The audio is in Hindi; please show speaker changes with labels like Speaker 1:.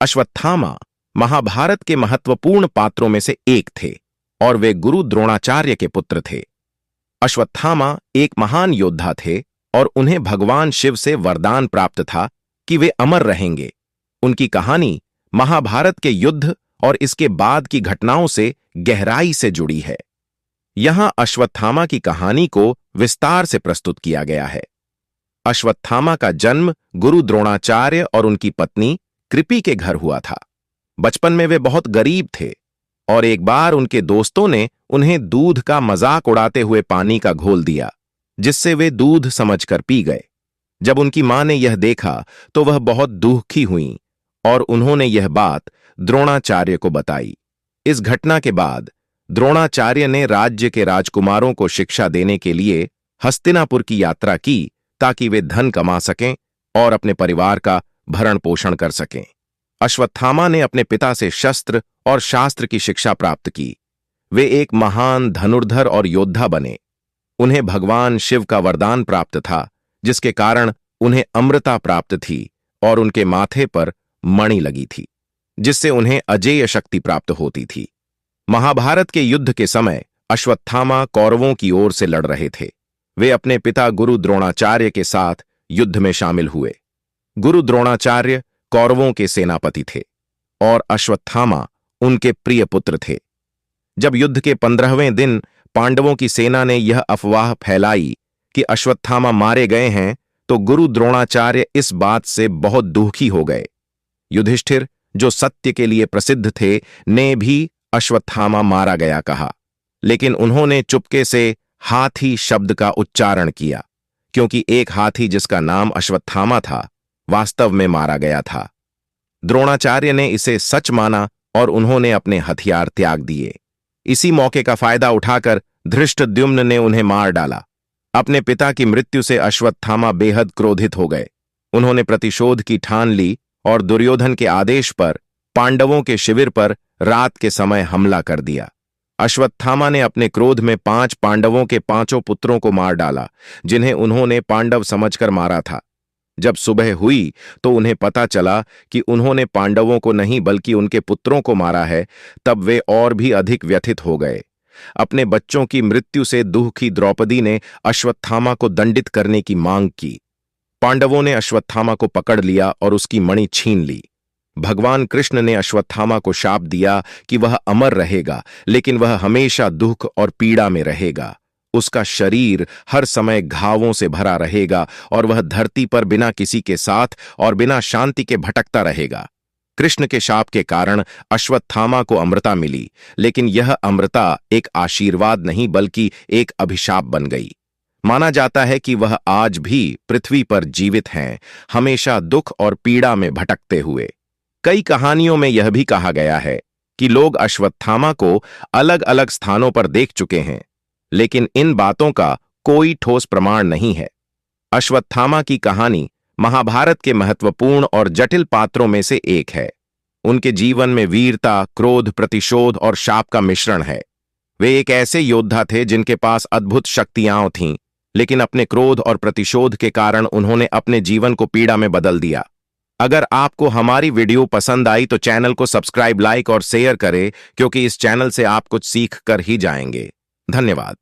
Speaker 1: अश्वत्थामा महाभारत के महत्वपूर्ण पात्रों में से एक थे और वे गुरु द्रोणाचार्य के पुत्र थे। अश्वत्थामा एक महान योद्धा थे और उन्हें भगवान शिव से वरदान प्राप्त था कि वे अमर रहेंगे। उनकी कहानी महाभारत के युद्ध और इसके बाद की घटनाओं से गहराई से जुड़ी है। यहां अश्वत्थामा की कहानी को विस्तार से प्रस्तुत किया गया है। अश्वत्थामा का जन्म गुरु द्रोणाचार्य और उनकी पत्नी कृपि के घर हुआ था। बचपन में वे बहुत गरीब थे और एक बार उनके दोस्तों ने उन्हें दूध का मजाक उड़ाते हुए पानी का घोल दिया, जिससे वे दूध समझकर पी गए। जब उनकी मां ने यह देखा तो वह बहुत दुखी हुईं और उन्होंने यह बात द्रोणाचार्य को बताई। इस घटना के बाद द्रोणाचार्य ने राज्य के राजकुमारों को शिक्षा देने के लिए हस्तिनापुर की यात्रा की ताकि वे धन कमा सकें और अपने परिवार का भरण पोषण कर सकें। अश्वत्थामा ने अपने पिता से शस्त्र और शास्त्र की शिक्षा प्राप्त की। वे एक महान धनुर्धर और योद्धा बने। उन्हें भगवान शिव का वरदान प्राप्त था, जिसके कारण उन्हें अमृता प्राप्त थी और उनके माथे पर मणि लगी थी, जिससे उन्हें अजेय शक्ति प्राप्त होती थी। महाभारत के युद्ध के समय अश्वत्थामा कौरवों की ओर से लड़ रहे थे। वे अपने पिता गुरु द्रोणाचार्य के साथ युद्ध में शामिल हुए। गुरु द्रोणाचार्य कौरवों के सेनापति थे और अश्वत्थामा उनके प्रिय पुत्र थे। जब युद्ध के 15वें दिन पांडवों की सेना ने यह अफवाह फैलाई कि अश्वत्थामा मारे गए हैं, तो गुरु द्रोणाचार्य इस बात से बहुत दुखी हो गए। युधिष्ठिर, जो सत्य के लिए प्रसिद्ध थे, ने भी अश्वत्थामा मारा गया कहा, लेकिन उन्होंने चुपके से हाथी शब्द का उच्चारण किया, क्योंकि एक हाथी जिसका नाम अश्वत्थामा था वास्तव में मारा गया था। द्रोणाचार्य ने इसे सच माना और उन्होंने अपने हथियार त्याग दिए। इसी मौके का फायदा उठाकर धृष्टद्युम्न ने उन्हें मार डाला। अपने पिता की मृत्यु से अश्वत्थामा बेहद क्रोधित हो गए। उन्होंने प्रतिशोध की ठान ली और दुर्योधन के आदेश पर पांडवों के शिविर पर रात के समय हमला कर दिया। अश्वत्थामा ने अपने क्रोध में 5 पांडवों के 5 पुत्रों को मार डाला, जिन्हें उन्होंने पांडव समझकर मारा था। जब सुबह हुई तो उन्हें पता चला कि उन्होंने पांडवों को नहीं बल्कि उनके पुत्रों को मारा है। तब वे और भी अधिक व्यथित हो गए। अपने बच्चों की मृत्यु से दुखी द्रौपदी ने अश्वत्थामा को दंडित करने की मांग की। पांडवों ने अश्वत्थामा को पकड़ लिया और उसकी मणि छीन ली। भगवान कृष्ण ने अश्वत्थामा को शाप दिया कि वह अमर रहेगा, लेकिन वह हमेशा दुख और पीड़ा में रहेगा। उसका शरीर हर समय घावों से भरा रहेगा और वह धरती पर बिना किसी के साथ और बिना शांति के भटकता रहेगा। कृष्ण के शाप के कारण अश्वत्थामा को अमृता मिली, लेकिन यह अमृता एक आशीर्वाद नहीं बल्कि एक अभिशाप बन गई। माना जाता है कि वह आज भी पृथ्वी पर जीवित हैं, हमेशा दुख और पीड़ा में भटकते हुए। कई कहानियों में यह भी कहा गया है कि लोग अश्वत्थामा को अलग अलग स्थानों पर देख चुके हैं, लेकिन इन बातों का कोई ठोस प्रमाण नहीं है। अश्वत्थामा की कहानी महाभारत के महत्वपूर्ण और जटिल पात्रों में से एक है। उनके जीवन में वीरता, क्रोध, प्रतिशोध और शाप का मिश्रण है। वे एक ऐसे योद्धा थे जिनके पास अद्भुत शक्तियां थीं, लेकिन अपने क्रोध और प्रतिशोध के कारण उन्होंने अपने जीवन को पीड़ा में बदल दिया। अगर आपको हमारी वीडियो पसंद आई तो चैनल को सब्सक्राइब, लाइक और शेयर करें, क्योंकि इस चैनल से आप कुछ सीख कर ही जाएंगे। धन्यवाद।